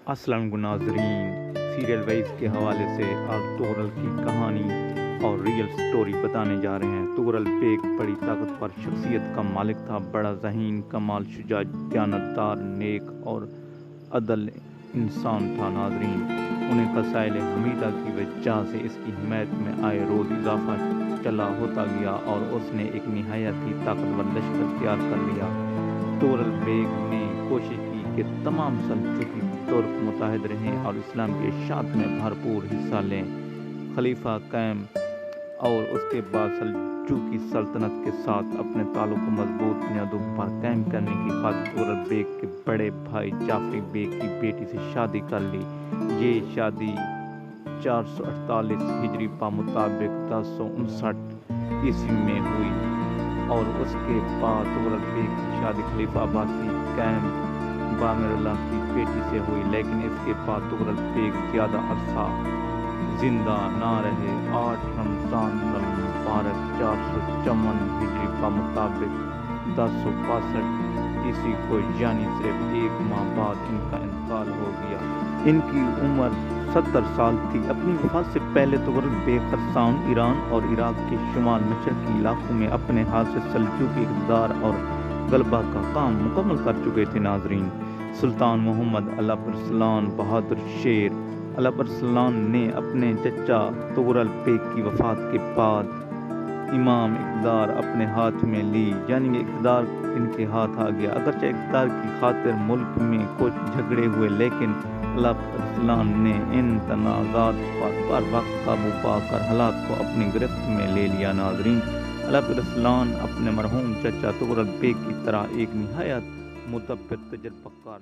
السلام علیکم ناظرین، سیریل وائز کے حوالے سے آج تغرل کی کہانی اور ریئل سٹوری بتانے جا رہے ہیں۔ تغرل بیگ بڑی طاقتور شخصیت کا مالک تھا، بڑا ذہین، کمال شجاع، دیانتدار، نیک اور عدل انسان تھا۔ ناظرین، انہیں قصائل حمیدہ کی وجہ سے اس کی حمایت میں آئے روز اضافہ چلا ہوتا گیا اور اس نے ایک نہایت ہی طاقتور لشکر تیار کر لیا۔ تغرل بیگ نے کوشش کی کہ تمام سلجوقی ترک متحد رہیں اور اسلام کی اشاعت میں بھرپور حصہ لیں۔ خلیفہ قائم اور اس کے بعد سلجوقی سلطنت کے ساتھ اپنے تعلق کو مضبوط بنیادوں پر قائم کرنے کی خاطر تغرل بیگ کے بڑے بھائی جعفری بیگ کی بیٹی سے شادی کر لی۔ یہ شادی 448 ہجری مطابق 1059 عیسوی میں ہوئی اور اس کے بعد تغرل بیگ کی شادی خلیفہ عباسی قائم بامر اللہ کی بیٹی سے ہوئی، لیکن اس کے بعد تغرل بیگ زیادہ عرصہ زندہ نہ رہے۔ 8 رمضان المبارک 454 ہجری مطابق 1065 عیسوی کو یعنی صرف 1 ماہ بعد ان کا انتقال ہو گیا۔ ان کی عمر 70 سال تھی۔ اپنی وفات سے پہلے تغرل بیگ خراسان، ایران اور عراق کے شمال مشرقی علاقوں میں اپنے ہاتھ سے سلجوقی اقتدار اور غلبہ کا کام مکمل کر چکے تھے۔ ناظرین، سلطان محمد علب ارسلان بہادر شیر علب ارسلان نے اپنے چچا تغرل بیگ کی وفات کے بعد امام اقتدار اپنے ہاتھ میں لی، یعنی اقتدار ان کے ہاتھ آ گیا۔ اگرچہ اقتدار کی خاطر ملک میں کچھ جھگڑے ہوئے، لیکن علب ارسلان نے ان تنازعات پر بر وقت قابو پا کر حالات کو اپنی گرفت میں لے لیا۔ ناظرین، علب ارسلان اپنے مرحوم چچا تغرل بیگ کی طرح ایک نہایت مدبر تجربہ کار